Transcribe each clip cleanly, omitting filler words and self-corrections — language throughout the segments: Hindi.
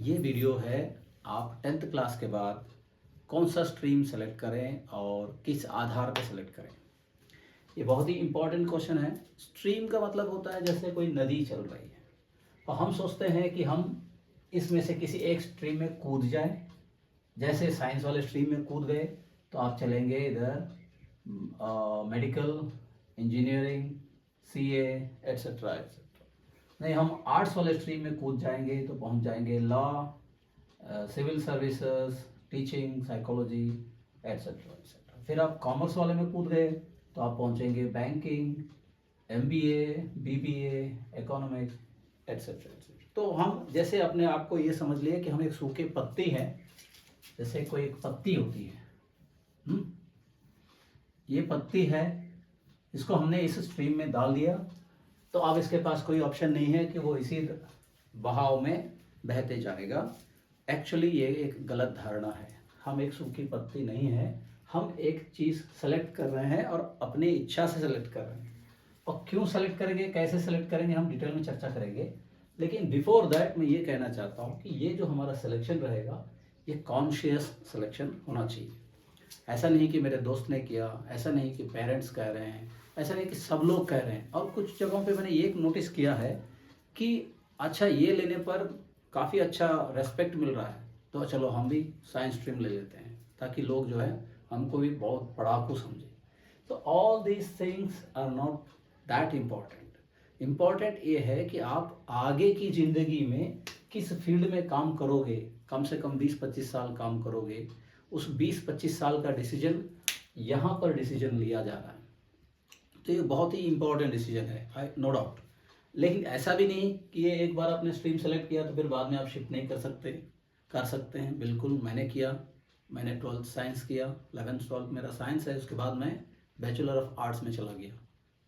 ये वीडियो है आप 10th क्लास के बाद कौन सा स्ट्रीम सेलेक्ट करें और किस आधार पर सेलेक्ट करें। ये बहुत ही इम्पोर्टेंट क्वेश्चन है। स्ट्रीम का मतलब होता है जैसे कोई नदी चल रही है और हम सोचते हैं कि हम इसमें से किसी एक स्ट्रीम में कूद जाएं। जैसे साइंस वाले स्ट्रीम में कूद गए तो आप चलेंगे इधर medical, engineering, CA etcetera etcetera. नहीं, हम आर्ट्स वाले स्ट्रीम में कूद जाएंगे तो पहुंच जाएंगे law, civil services, teaching, psychology etcetera etcetera. फिर आप कॉमर्स वाले में कूद गए तो आप पहुंचेंगे banking, MBA, BBA, economics etcetera etcetera. तो हम जैसे अपने आप को ये समझ लिए कि हम एक सूखे पत्ती हैं। जैसे कोई एक पत्ती होती है, ये पत्ती है, इसको हमने इस स्ट्रीम में डाल दिया तो अब इसके पास कोई ऑप्शन नहीं है कि वो इसी बहाव में बहते जाएगा। एक्चुअली ये एक गलत धारणा है। हम एक सूखी पत्ती नहीं है, हम एक चीज़ सेलेक्ट कर रहे हैं और अपनी इच्छा से सेलेक्ट कर रहे हैं। और क्यों सेलेक्ट करेंगे, कैसे सेलेक्ट करेंगे, हम डिटेल में चर्चा करेंगे। लेकिन बिफोर दैट मैं ये कहना चाहता हूँ कि ये जो हमारा सिलेक्शन रहेगा ये कॉन्शियस सिलेक्शन होना चाहिए। ऐसा नहीं कि मेरे दोस्त ने किया, ऐसा नहीं कि पेरेंट्स कह रहे हैं, ऐसा नहीं कि सब लोग कह रहे हैं। और कुछ जगहों पे मैंने ये नोटिस किया है कि अच्छा ये लेने पर काफ़ी अच्छा रेस्पेक्ट मिल रहा है तो चलो हम भी साइंस स्ट्रीम ले लेते हैं ताकि लोग जो है हमको भी बहुत पढ़ाकू समझे। तो all these things are not that important. Important ये है कि आप आगे की ज़िंदगी में किस फील्ड में काम करोगे, कम से कम 20-25 साल काम करोगे, उस 20-25 साल का डिसीजन यहाँ पर डिसीजन लिया जा रहा है। तो ये बहुत ही इम्पोर्टेंट डिसीजन है, नो डाउट। लेकिन ऐसा भी नहीं कि ये एक बार आपने स्ट्रीम सेलेक्ट किया तो फिर बाद में आप शिफ्ट नहीं कर सकते हैं। बिल्कुल मैंने किया। मैंने 12th साइंस किया, 11th 12th मेरा साइंस है, उसके बाद मैं बैचलर ऑफ आर्ट्स में चला गया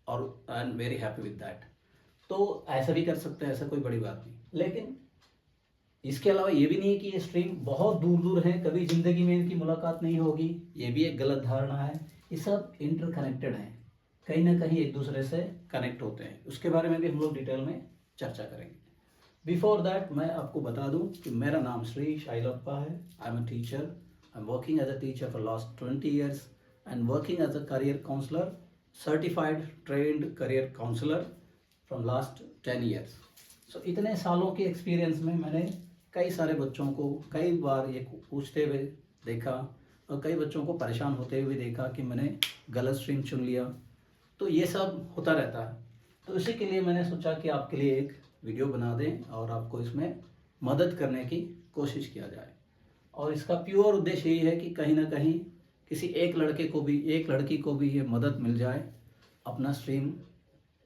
और I am very happy with that. तो ऐसा भी कर सकते हैं, ऐसा कोई बड़ी बात नहीं। लेकिन इसके अलावा ये भी नहीं कि ये स्ट्रीम बहुत दूर दूर है, कभी ज़िंदगी में इनकी मुलाकात नहीं होगी, ये भी एक गलत धारणा है। ये सब इंटरकनेक्टेड हैं, कहीं ना कहीं एक दूसरे से कनेक्ट होते हैं। उसके बारे में भी हम लोग डिटेल में चर्चा करेंगे। बिफोर दैट मैं आपको बता दूं कि मेरा नाम श्री शाइलप्पा है। I am a teacher. I am working as a teacher for last 20 years and working as a career counsellor, certified trained career counsellor from last 10 years। So इतने सालों के एक्सपीरियंस में मैंने कई सारे बच्चों को कई बार ये पूछते हुए देखा और कई बच्चों को परेशान होते हुए देखा कि मैंने गलत स्ट्रीम चुन लिया। तो ये सब होता रहता है। तो इसी के लिए मैंने सोचा कि आपके लिए एक वीडियो बना दें और आपको इसमें मदद करने की कोशिश किया जाए। और इसका प्योर उद्देश्य यही है कि कहीं ना कहीं किसी एक लड़के को भी, एक लड़की को भी ये मदद मिल जाए। अपना स्ट्रीम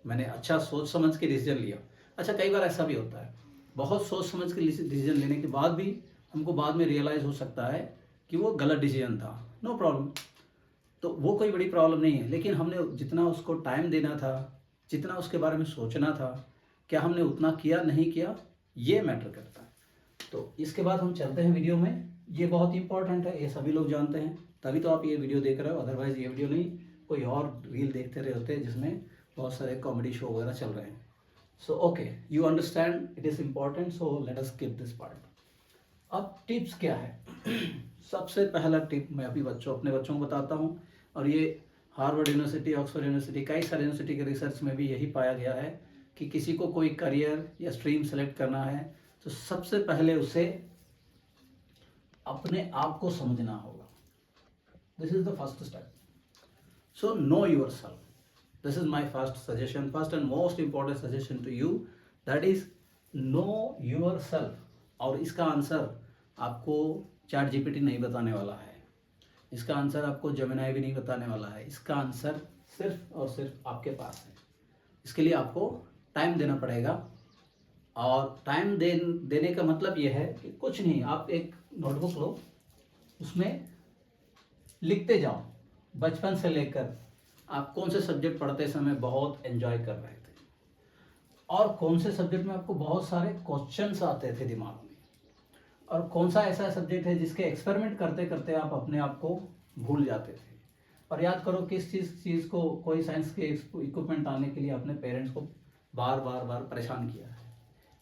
मैंने अच्छा सोच समझ के डिसीजन लिया। अच्छा, कई बार ऐसा भी होता है, बहुत सोच समझ के डिसीजन लेने के बाद भी हमको बाद में रियलाइज़ हो सकता है कि वो गलत डिसीजन था। नो प्रॉब्लम, तो वो कोई बड़ी प्रॉब्लम नहीं है। लेकिन हमने जितना उसको टाइम देना था, जितना उसके बारे में सोचना था, क्या हमने उतना किया, नहीं किया, ये मैटर करता है। तो इसके बाद हम चलते हैं वीडियो में। ये बहुत इंपॉर्टेंट है, ये सभी लोग जानते हैं, तभी तो आप ये वीडियो देख रहे हो। अदरवाइज़ ये वीडियो नहीं, कोई और रील देखते रहे होते जिसमें बहुत सारे कॉमेडी शो वगैरह चल रहे हैं। So okay, you understand it is important, so let us skip this part. अब टिप्स क्या है? सबसे पहला टिप मैं अभी अपने बच्चों को बताता हूँ, और ये हार्वर्ड यूनिवर्सिटी, ऑक्सफोर्ड यूनिवर्सिटी, कई सारे यूनिवर्सिटी के रिसर्च में भी यही पाया गया है कि किसी को कोई करियर या स्ट्रीम सेलेक्ट करना है तो सबसे पहले उसे अपने आप को समझना होगा। This is the first step. So know yourself. This is my first suggestion, first and most important suggestion to you, that is know yourself. और इसका आंसर आपको चैट जीपीटी नहीं बताने वाला है, इसका आंसर आपको जेमिनी भी नहीं बताने वाला है। इसका आंसर सिर्फ और सिर्फ आपके पास है। इसके लिए आपको टाइम देना पड़ेगा। और टाइम देने का मतलब ये है कि कुछ नहीं, आप एक नोटबुक लो, उसमें लिखते जाओ बचपन से लेकर आप कौन से सब्जेक्ट पढ़ते समय बहुत एंजॉय कर रहे थे और कौन से सब्जेक्ट में आपको बहुत सारे क्वेश्चंस आते थे दिमाग में, और कौन सा ऐसा सब्जेक्ट है जिसके एक्सपेरिमेंट करते करते आप अपने आप को भूल जाते थे। और याद करो किस चीज़ को, कोई साइंस के इक्विपमेंट आने के लिए अपने पेरेंट्स को बार बार परेशान किया है।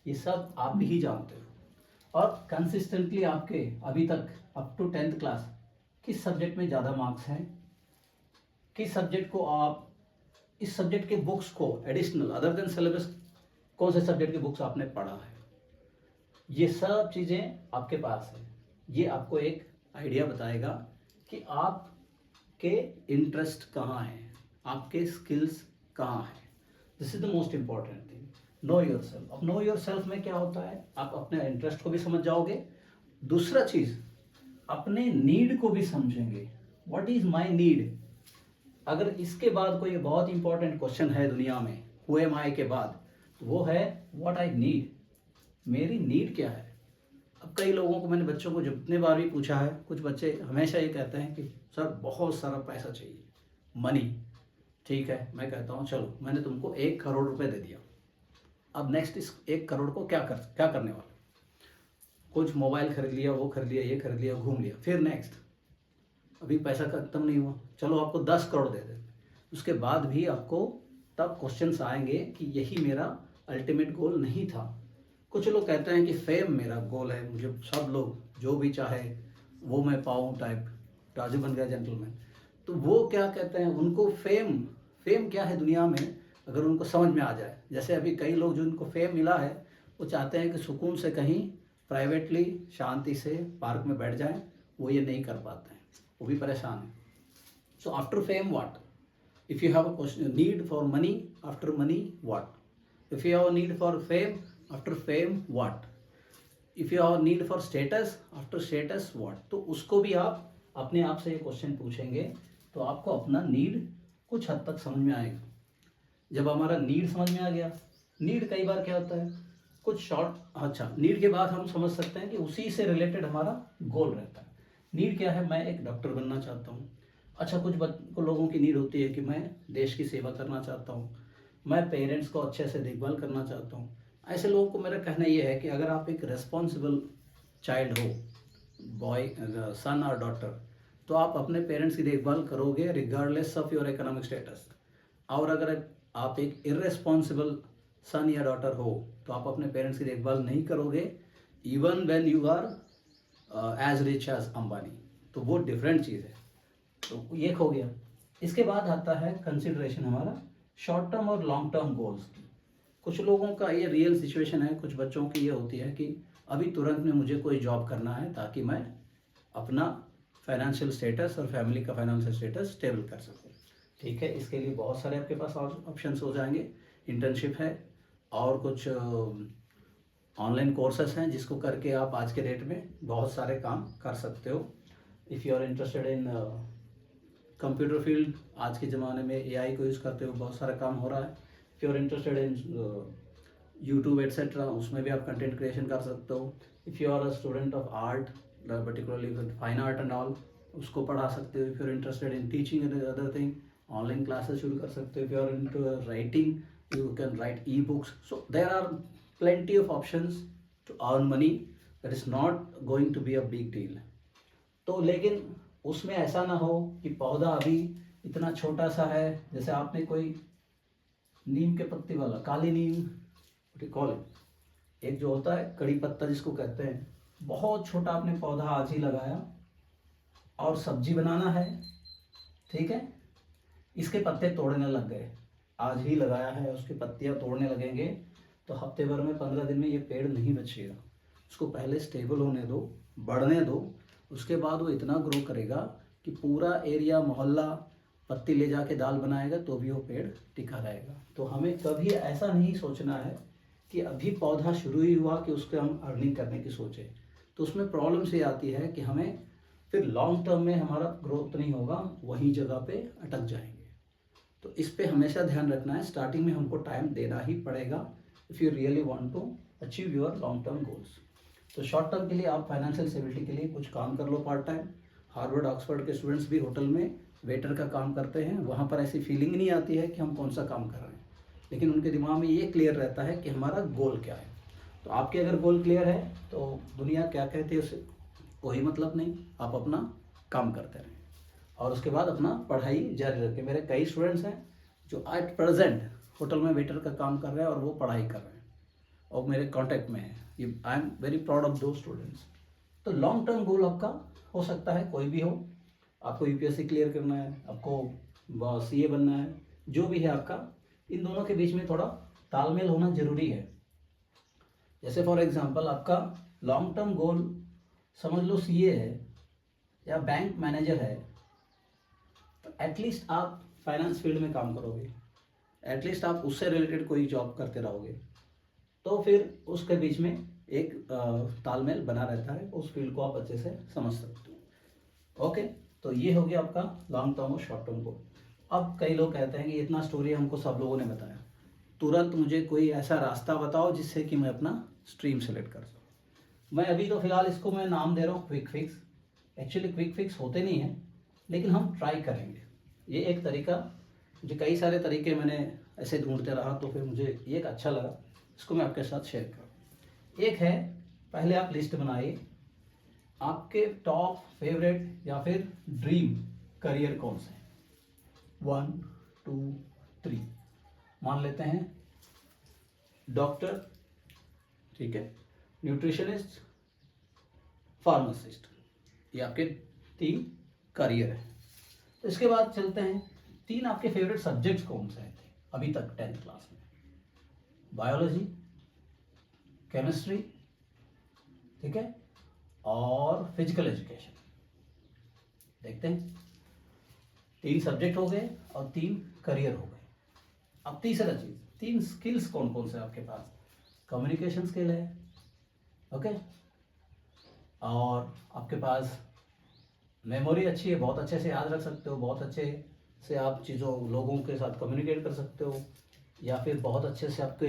ये सब आप ही जानते हो। और कंसिस्टेंटली आपके अभी तक अप टू 10th क्लास किस सब्जेक्ट में ज़्यादा मार्क्स हैं, किस सब्जेक्ट को आप, इस सब्जेक्ट के बुक्स को एडिशनल अदर देन सिलेबस कौन से सब्जेक्ट की बुक्स आपने पढ़ा है, ये सब चीज़ें आपके पास है। ये आपको एक आइडिया बताएगा कि आपके इंटरेस्ट कहाँ है, आपके स्किल्स कहाँ है। This is the most important thing, know your self. अब नो योर सेल्फ में क्या होता है, आप अपने इंटरेस्ट को भी समझ जाओगे, दूसरा चीज़ अपने नीड को भी समझेंगे, व्हाट इज माई नीड। अगर इसके बाद कोई बहुत इंपॉर्टेंट क्वेश्चन है दुनिया में हु एम आई के बाद, तो वो है व्हाट आई नीड, मेरी नीड क्या है। अब कई लोगों को, मैंने बच्चों को जितने बार भी पूछा है, कुछ बच्चे हमेशा ये कहते हैं कि सर बहुत सारा पैसा चाहिए, मनी। ठीक है, मैं कहता हूँ चलो मैंने तुमको 1 करोड़ रुपए दे दिया, अब नेक्स्ट इस 1 करोड़ को क्या करने वाले। कुछ मोबाइल खरीद लिया, वो खरीद लिया, ये खरीद लिया, घूम लिया, फिर नेक्स्ट अभी पैसा खत्म नहीं हुआ, चलो आपको 10 करोड़ दे देते। उसके बाद भी आपको तब क्वेश्चंस आएंगे कि यही मेरा अल्टीमेट गोल नहीं था। कुछ लोग कहते हैं कि फेम मेरा गोल है, मुझे सब लोग जो भी चाहे वो मैं पाऊँ टाइप, राजू बन गया जेंटलमैन। तो वो क्या कहते हैं, उनको फेम क्या है दुनिया में अगर उनको समझ में आ जाए। जैसे अभी कई लोग जो उनको फेम मिला है वो चाहते हैं कि सुकून से कहीं प्राइवेटली शांति से पार्क में बैठ जाएं, वो ये नहीं कर पाते हैं, वो भी परेशान है। So after fame what, if you have a need for money, after money what, if you have a need for fame, after fame what, if you have need for status, after status what. तो उसको भी आप अपने आप से ये क्वेश्चन पूछेंगे तो आपको अपना नीड कुछ हद तक समझ में आएगा। जब हमारा नीड समझ में आ गया, नीड कई बार क्या होता है कुछ शॉर्ट, अच्छा नीड के बाद हम समझ सकते हैं कि उसी से रिलेटेड हमारा गोल रहता है। नीड क्या है, मैं एक डॉक्टर बनना चाहता हूँ। अच्छा, कुछ लोगों की नीड होती है कि मैं देश की सेवा करना चाहता हूँ, मैं पेरेंट्स को अच्छे से देखभाल करना चाहता हूँ। ऐसे लोगों को मेरा कहना ये है कि अगर आप एक रिस्पॉन्सिबल चाइल्ड हो, बॉय, सन और डॉटर, तो आप अपने पेरेंट्स की देखभाल करोगे regardless of your economic status. और अगर आप एक इररेस्पॉन्सिबल सन या डॉटर हो तो आप अपने पेरेंट्स की देखभाल नहीं करोगे, even when you are as rich as Ambani. तो वो डिफरेंट चीज़ है। तो ये हो गया। इसके बाद आता है कंसिडरेशन हमारा शॉर्ट टर्म और लॉन्ग टर्म गोल्स की। कुछ लोगों का ये रियल सिचुएशन है, कुछ बच्चों की ये होती है कि अभी तुरंत में मुझे कोई जॉब करना है ताकि मैं अपना फाइनेंशियल स्टेटस और फैमिली का फाइनेंशियल स्टेटस स्टेबल कर सकूं। ठीक है, इसके लिए बहुत सारे आपके पास और ऑप्शंस हो जाएंगे। इंटर्नशिप है और कुछ ऑनलाइन कोर्सेस हैं जिसको करके आप आज के डेट में बहुत सारे काम कर सकते हो। If you are interested in computer field, आज के ज़माने में एआई को यूज़ करते हुए बहुत सारा काम हो रहा है। If you are interested in YouTube etcetera, उसमें भी आप कंटेंट क्रिएशन कर सकते हो। If you are a student of art, particularly fine art and all, उसको पढ़ा सकते हो। If you are interested in teaching and other thing, online classes शुरू कर सकते हो। If you are into writing, you can write e-books. So there are plenty of options to earn money. That is not going to be a big deal. तो लेकिन उसमें ऐसा ना हो कि पौधा अभी इतना छोटा सा है, जैसे आपने कोई नीम के पत्ती वाला, काली नीम कॉल, एक जो होता है कड़ी पत्ता जिसको कहते हैं, बहुत छोटा आपने पौधा आज ही लगाया और सब्जी बनाना है, ठीक है, इसके पत्ते तोड़ने लग गए, आज ही लगाया है, उसकी पत्तियां तोड़ने लगेंगे तो हफ्ते भर में 15 दिन में ये पेड़ नहीं बचेगा। उसको पहले स्टेबल होने दो, बढ़ने दो, उसके बाद वो इतना ग्रो करेगा कि पूरा एरिया मोहल्ला पत्ती ले जाके दाल बनाएगा तो भी वो पेड़ टिका रहेगा। तो हमें कभी ऐसा नहीं सोचना है कि अभी पौधा शुरू ही हुआ कि उसके हम अर्निंग करने की सोचें। तो उसमें प्रॉब्लम से आती है कि हमें फिर लॉन्ग टर्म में हमारा ग्रोथ नहीं होगा, वहीं जगह पे अटक जाएंगे। तो इस पे हमेशा ध्यान रखना है, स्टार्टिंग में हमको टाइम देना ही पड़ेगा if you really want to achieve your long term goals. तो शॉर्ट टर्म के लिए आप फाइनेंशियल स्टेबिलिटी के लिए कुछ काम कर लो पार्ट टाइम। हार्वर्ड ऑक्सफोर्ड के स्टूडेंट्स भी होटल में वेटर का काम करते हैं, वहाँ पर ऐसी फीलिंग नहीं आती है कि हम कौन सा काम कर रहे हैं, लेकिन उनके दिमाग में ये क्लियर रहता है कि हमारा गोल क्या है। तो आपके अगर गोल क्लियर है तो दुनिया क्या कहती है उससे कोई मतलब नहीं, आप अपना काम करते रहें और उसके बाद अपना पढ़ाई जारी रखें। मेरे कई स्टूडेंट्स हैं जो एट प्रेजेंट होटल में वेटर का काम कर रहे हैं और वो पढ़ाई कर रहे हैं और मेरे कांटेक्ट में हैं। ये I am very proud of दो स्टूडेंट्स। तो लॉन्ग टर्म गोल आपका हो सकता है कोई भी हो, आपको यूपीएससी क्लियर करना है, आपको सीए बनना है, जो भी है आपका, इन दोनों के बीच में थोड़ा तालमेल होना जरूरी है। जैसे फॉर एग्जांपल आपका लॉन्ग टर्म गोल समझ लो सीए है या बैंक मैनेजर है, तो एटलीस्ट आप फाइनेंस फील्ड में काम करोगे, एटलीस्ट आप उससे रिलेटेड कोई जॉब करते रहोगे, तो फिर उसके बीच में एक तालमेल बना रहता है, उस फील्ड को आप अच्छे से समझ सकते हो। ओके, तो ये हो गया आपका लॉन्ग टर्म और शॉर्ट टर्म गोल। अब कई लोग कहते हैं कि इतना स्टोरी हमको सब लोगों ने बताया, तुरंत मुझे कोई ऐसा रास्ता बताओ जिससे कि मैं अपना स्ट्रीम सेलेक्ट कर सकूँ। मैं अभी तो फिलहाल इसको मैं नाम दे रहा हूँ quick fix. Actually quick fix होते नहीं हैं, लेकिन हम ट्राई करेंगे। ये एक तरीका, जो कई सारे तरीके मैंने ऐसे ढूंढते रहा तो फिर मुझे ये एक अच्छा लगा, इसको मैं आपके साथ शेयर करूँ। एक है, पहले आप लिस्ट बनाइए आपके टॉप फेवरेट या फिर ड्रीम करियर कौन से हैं। 1 2 3 मान लेते हैं डॉक्टर, ठीक है, न्यूट्रिशनिस्ट, फार्मासिस्ट, ये आपके 3 करियर है। तो इसके बाद चलते हैं 3 आपके फेवरेट सब्जेक्ट्स कौन से थे अभी तक 10th क्लास में। बायोलॉजी, केमिस्ट्री, ठीक है, और फिजिकल एजुकेशन। देखते हैं, 3 सब्जेक्ट हो गए और 3 करियर हो गए। अब तीसरा चीज, 3 स्किल्स कौन कौन से आपके पास। कम्युनिकेशन स्किल है, ओके, और आपके पास मेमोरी अच्छी है, बहुत अच्छे से याद रख सकते हो, बहुत अच्छे से आप चीज़ों लोगों के साथ कम्युनिकेट कर सकते हो, या फिर बहुत अच्छे से आपके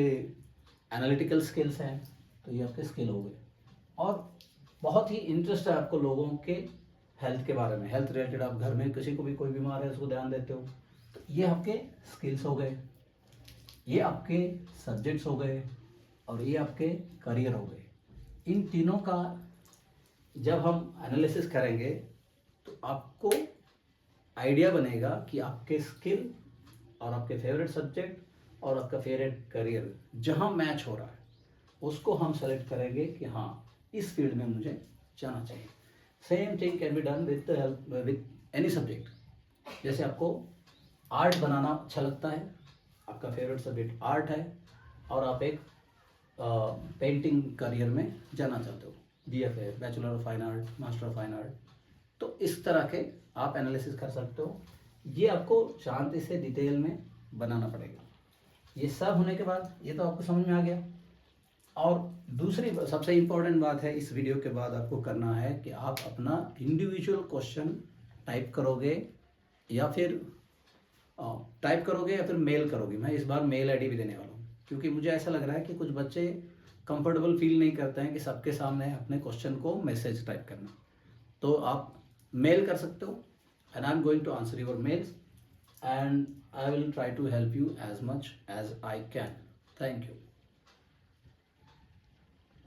एनालिटिकल स्किल्स हैं, तो ये आपके स्किल हो गए। और बहुत ही इंटरेस्ट है आपको लोगों के हेल्थ के बारे में, हेल्थ रिलेटेड, आप घर में किसी को भी कोई बीमार है उसको ध्यान देते हो, तो ये आपके स्किल्स हो गए, ये आपके सब्जेक्ट्स हो गए, और ये आपके करियर हो गए। इन तीनों का जब हम एनालिसिस करेंगे तो आपको आइडिया बनेगा कि आपके स्किल और आपके फेवरेट सब्जेक्ट और आपका फेवरेट करियर जहाँ मैच हो रहा है, उसको हम सेलेक्ट करेंगे कि हाँ इस फील्ड में मुझे जाना चाहिए। Same thing can be done with any subject. जैसे आपको आर्ट बनाना अच्छा लगता है, आपका फेवरेट सब्जेक्ट आर्ट है, और आप एक पेंटिंग करियर में जाना चाहते हो, BFA, bachelor of fine art, master of fine art, तो इस तरह के आप एनालिसिस कर सकते हो। ये आपको शांति से डिटेल में बनाना पड़ेगा। ये सब होने के बाद ये तो आपको समझ में आ गया। और दूसरी सबसे इम्पोर्टेंट बात है इस वीडियो के बाद आपको करना है कि आप अपना इंडिविजुअल क्वेश्चन टाइप करोगे या फिर मेल करोगे। मैं इस बार मेल आईडी भी देने वाला हूँ, क्योंकि मुझे ऐसा लग रहा है कि कुछ बच्चे कंफर्टेबल फील नहीं करते हैं कि सबके सामने अपने क्वेश्चन को मैसेज टाइप करना। तो आप मेल कर सकते हो, and I am going to answer your mails, and I will try to help you as much as I can. Thank you.